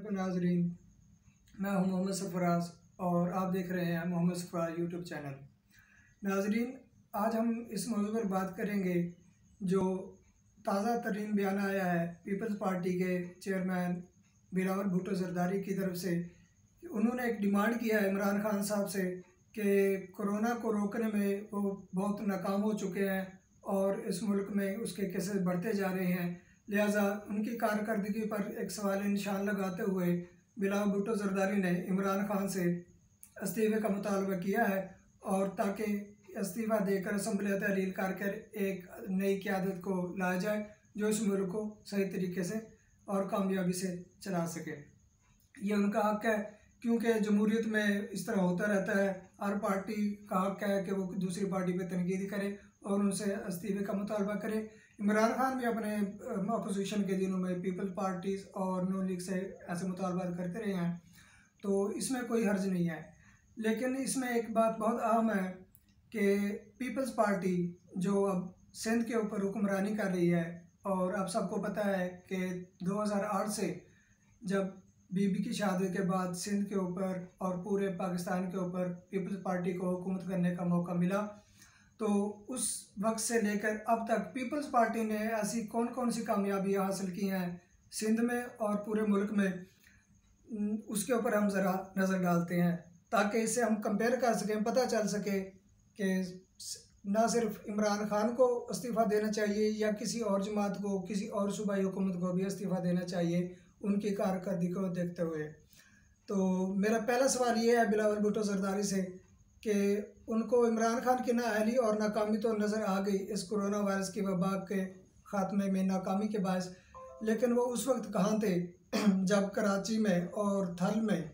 अस्सलाम नाजरीन, मैं हूं मोहम्मद सरफराज और आप देख रहे हैं मोहम्मद सरफराज यूट्यूब चैनल। नाजरीन, आज हम इस मौजू पर बात करेंगे जो ताज़ा तरीन बयान आया है पीपल्स पार्टी के चेयरमैन बिलावल भुट्टो जरदारी की तरफ से। उन्होंने एक डिमांड किया है इमरान खान साहब से कि कोरोना को रोकने में वो बहुत नाकाम हो चुके हैं और इस मुल्क में उसके केसेस बढ़ते जा रहे हैं। लिहाजा उनकी कारकर्दगी पर एक सवाल निशान लगाते हुए बिलावल भुट्टो जरदारी ने इमरान खान से इस्तीफ़े का मुतालबा किया है और ताकि इस्तीफ़ा देकर असम्बली तहलील करके एक नई क़यादत को लाया जाए जो इस मुल्क को सही तरीके से और कामयाबी से चला सके। ये उनका हक़ है क्योंकि जमहूरियत में इस तरह होता रहता है। हर पार्टी का हक़ है कि वो दूसरी पार्टी पर तनकीद करे और उनसे इस्तीफ़े का मुतालबा करे। इमरान खान भी अपने अपोजिशन के दिनों में पीपल्स पार्टीज़ और नून लीग से ऐसे मुतालबा करते रहे हैं, तो इसमें कोई हर्ज नहीं है। लेकिन इसमें एक बात बहुत अहम है कि पीपल्स पार्टी जो अब सिंध के ऊपर हुक्मरानी कर रही है और अब सबको पता है कि 2008 से जब बीबी की शादी के बाद सिंध के ऊपर और पूरे पाकिस्तान के ऊपर पीपल्स पार्टी को हुकूमत करने का मौका मिला, तो उस वक्त से लेकर अब तक पीपल्स पार्टी ने ऐसी कौन कौन सी कामयाबियाँ हासिल की हैं सिंध में और पूरे मुल्क में, उसके ऊपर हम ज़रा नज़र डालते हैं ताकि इससे हम कंपेयर कर सकें, पता चल सके कि ना सिर्फ इमरान खान को इस्तीफ़ा देना चाहिए या किसी और जमात को, किसी और सूबाई हुकूमत को भी इस्तीफ़ा देना चाहिए उनकी कारकर्दगी को देखते हुए। तो मेरा पहला सवाल ये है बिलावल भुट्टो जरदारी से कि उनको इमरान खान की नाअहली और नाकामी तो नज़र आ गई इस कोरोना वायरस की वबा के ख़ात्मे में नाकामी के बायस, लेकिन वो उस वक्त कहाँ थे जब कराची में और थल में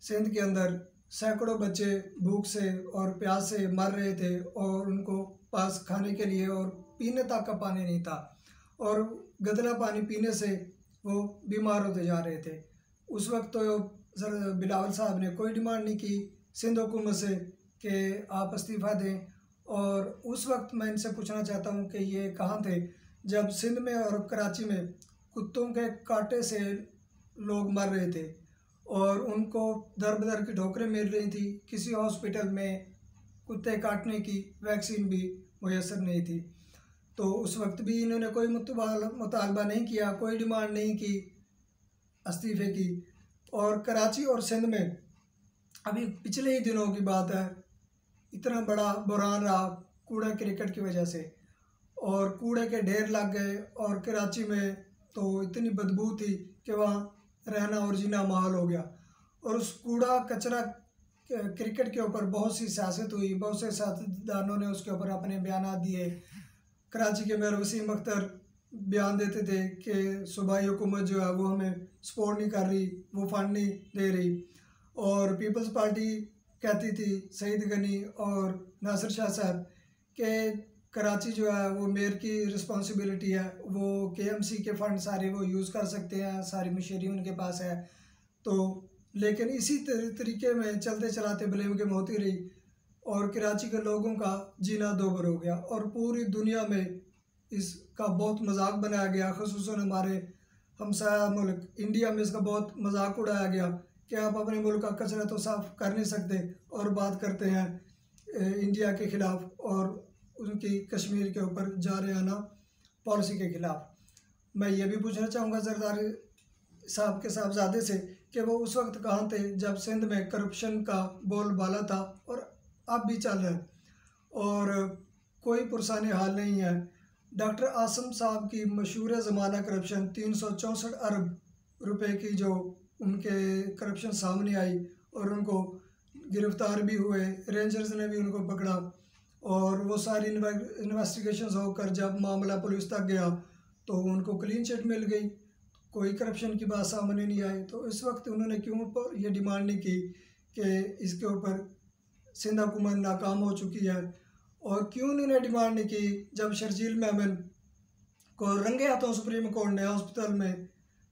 सिंध के अंदर सैकड़ों बच्चे भूख से और प्यास से मर रहे थे और उनको पास खाने के लिए और पीने तक का पानी नहीं था और गंदला पानी पीने से वो बीमार होते जा रहे थे। उस वक्त तो बिलावल साहब ने कोई डिमांड नहीं की सिंध हुकूमत से कि आप इस्तीफ़ा दें, और उस वक्त मैं इनसे पूछना चाहता हूं कि ये कहाँ थे जब सिंध में और कराची में कुत्तों के कांटे से लोग मर रहे थे और उनको दर बदर की ठोकरें मिल रही थी। किसी हॉस्पिटल में कुत्ते काटने की वैक्सीन भी मुयसर नहीं थी। तो उस वक्त भी इन्होंने कोई मुतालबा नहीं किया, कोई डिमांड नहीं की इस्तीफ़े की। और कराची और सिंध में अभी पिछले ही दिनों की बात है, इतना बड़ा बुरान रहा कूड़ा क्रिकेट की वजह से और कूड़े के ढेर लग गए और कराची में तो इतनी बदबू थी कि वहाँ रहना और जीना माहौल हो गया। और उस कूड़ा कचरा क्रिकेट के ऊपर बहुत सी सियासत हुई, बहुत से सियासतदानों ने उसके ऊपर अपने बयान दिए। कराची के मेयर वसीम अख्तर बयान देते थे कि सूबाई हुकूमत जो है वो हमें सपोर्ट नहीं कर रही, वो फंड नहीं दे रही, और पीपल्स पार्टी कहती थी सईद गनी और नासिर शाह साहब के कराची जो है वो मेयर की रिस्पॉन्सिबिलिटी है, वो KMC के फ़ंड सारे वो यूज़ कर सकते हैं, सारी मशीनरी उनके पास है। तो लेकिन इसी तरीके में चलते चलाते ब्लेम गेम होती रही और कराची के लोगों का जीना दोबर हो गया और पूरी दुनिया में इसका बहुत मजाक बनाया गया, ख़ुसूसन हमारे हमसाया मुल्क इंडिया में इसका बहुत मजाक उड़ाया गया कि आप अपने मुल्क का कचरा तो साफ़ कर नहीं सकते और बात करते हैं इंडिया के ख़िलाफ़ और उनकी कश्मीर के ऊपर जारहाना पॉलिसी के ख़िलाफ़। मैं ये भी पूछना चाहूँगा जरदारी साहब के साहबजादे से कि वो उस वक्त कहाँ थे जब सिंध में करप्शन का बोलबाला था और अब भी चल रहा है और कोई पुरसाने हाल नहीं है। डॉक्टर आसम साहब की मशहूर ज़माना करप्शन 364 अरब रुपए की जो उनके करप्शन सामने आई और उनको गिरफ़्तार भी हुए, रेंजर्स ने भी उनको पकड़ा और वो सारी इन्वेस्टिगेशंस होकर जब मामला पुलिस तक गया तो उनको क्लीन चिट मिल गई, कोई करप्शन की बात सामने नहीं आई। तो इस वक्त उन्होंने क्यों ये डिमांड नहीं की कि इसके ऊपर सिंध हुकूमत नाकाम हो चुकी है, और क्यों उन्होंने डिमांड नहीं की जब शर्जील मेमन को रंगे हाथों सुप्रीम कोर्ट ने हॉस्पिटल में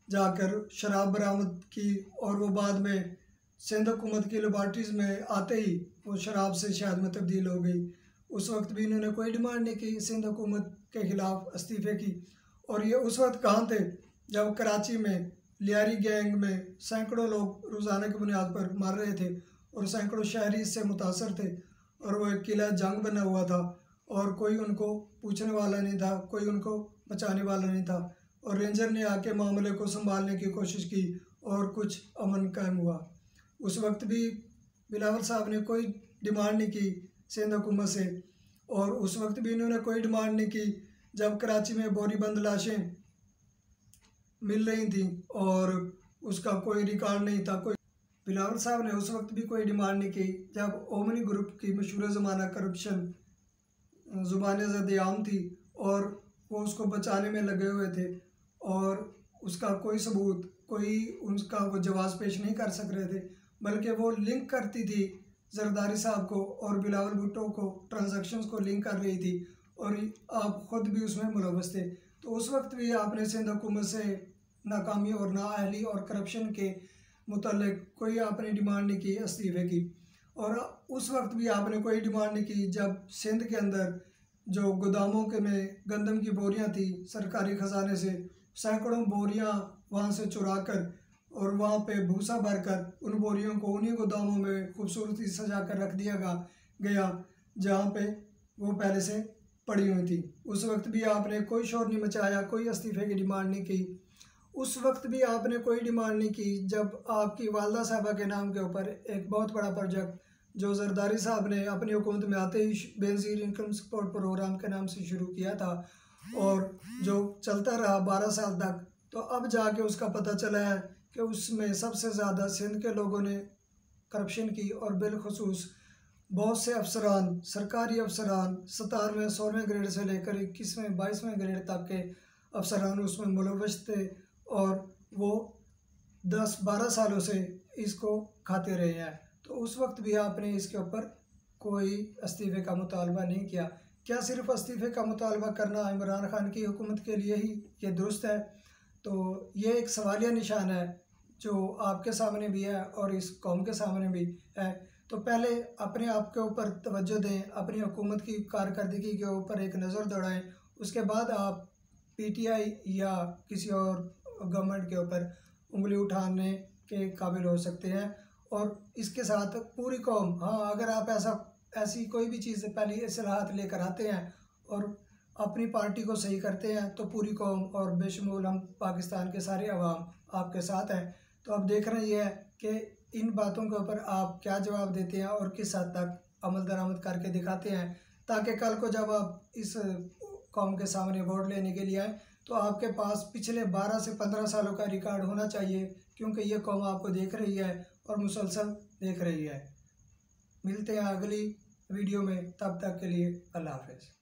जाकर शराब बरामद की और वो बाद में सिंध हुकूमत की लेबॉर्ट्रीज़ में आते ही वो शराब से शहद में तब्दील हो गई। उस वक्त भी इन्होंने कोई डिमांड नहीं की सिंध हुकूमत के ख़िलाफ़ इस्तीफ़े की। और ये उस वक्त कहाँ थे जब कराची में लियारी गैंग में सैकड़ों लोग रोज़ाना की बुनियाद पर मर रहे थे और सैकड़ों शहरी इससे मुतासर थे। और वो एक किला जंग बना हुआ था और कोई उनको पूछने वाला नहीं था, कोई उनको बचाने वाला नहीं था। और रेंजर ने आके मामले को संभालने की कोशिश की और कुछ अमन कायम हुआ। उस वक्त भी बिलावल साहब ने कोई डिमांड नहीं की सिंध हुकूमत से, और उस वक्त भी इन्होंने कोई डिमांड नहीं की जब कराची में बोरीबंद लाशें मिल रही थी और उसका कोई रिकॉर्ड नहीं था। कोई बिलावल साहब ने उस वक्त भी कोई डिमांड नहीं की जब ओमनी ग्रुप की मशहूर ज़माना करप्शन ज़ुबान ज़द-ए-आम थी और वो उसको बचाने में लगे हुए थे और उसका कोई सबूत, कोई उसका वो जवाब पेश नहीं कर सक रहे थे, बल्कि वो लिंक करती थी जरदारी साहब को और बिलावल भुट्टो को, ट्रांजैक्शंस को लिंक कर रही थी और आप ख़ुद भी उसमें मुलव्वस थे। तो उस वक्त भी आपने सिंध हुकूमत से नाकामी और नाअहली और करप्शन के मुतल्लिक कोई आपने डिमांड नहीं की इस्तीफ़े की। और उस वक्त भी आपने कोई डिमांड नहीं की जब सिंध के अंदर जो गोदामों के में गंदम की बोरियां थी सरकारी ख़जाने से सैकड़ों बोरियां वहां से चुरा कर और वहां पे भूसा भरकर उन बोरियों को उन्हीं गोदामों में खूबसूरती सजा कर रख दिया गया जहां पे वो पहले से पड़ी हुई थी। उस वक्त भी आपने कोई शोर नहीं मचाया, कोई इस्तीफ़े की डिमांड नहीं की। उस वक्त भी आपने कोई डिमांड नहीं की जब आपकी वालदा साहबा के नाम के ऊपर एक बहुत बड़ा प्रोजेक्ट जो जरदारी साहब ने अपनी हुकूमत में आते ही बेनज़ीर इनकम सपोर्ट प्रोग्राम के नाम से शुरू किया था और जो चलता रहा 12 साल तक, तो अब जाके उसका पता चला है कि उसमें सबसे ज़्यादा सिंध के लोगों ने करप्शन की और बिलखसूस बहुत से अफसरान, सरकारी अफसरान 17वें 16वें ग्रेड से लेकर 21वें 22वें ग्रेड तक के अफसरान उसमें मुलव्वस थे और वो 10-12 सालों से इसको खाते रहे हैं। तो उस वक्त भी आपने इसके ऊपर कोई इस्तीफ़े का मुतालबा नहीं किया। क्या सिर्फ इस्तीफ़े का मुतालबा करना इमरान खान की हुकूमत के लिए ही ये दुरुस्त है? तो ये एक सवालिया निशान है जो आपके सामने भी है और इस कौम के सामने भी है। तो पहले अपने आप के ऊपर तवज्जो दें, अपनी हुकूमत की कारकर्दगी के ऊपर एक नज़र दौड़ाएं, उसके बाद आप PTI या किसी और गवर्नमेंट के ऊपर उंगली उठाने के काबिल हो सकते हैं। और इसके साथ पूरी कौम, हाँ, अगर आप ऐसी कोई भी चीज़ पहले इस्लाहात लेकर आते हैं और अपनी पार्टी को सही करते हैं तो पूरी कौम और बेशुमार हम पाकिस्तान के सारे अवाम आपके साथ हैं। तो अब देखना ये है कि इन बातों के ऊपर आप क्या जवाब देते हैं और किस हद तक अमल दरामद करके दिखाते हैं, ताकि कल को जब आप इस कौम के सामने वोट लेने के लिए आए तो आपके पास पिछले 12 से 15 सालों का रिकॉर्ड होना चाहिए, क्योंकि ये कौम आपको देख रही है और मुसलसल देख रही है। मिलते हैं अगली वीडियो में, तब तक के लिए अल्लाह हाफ़िज़।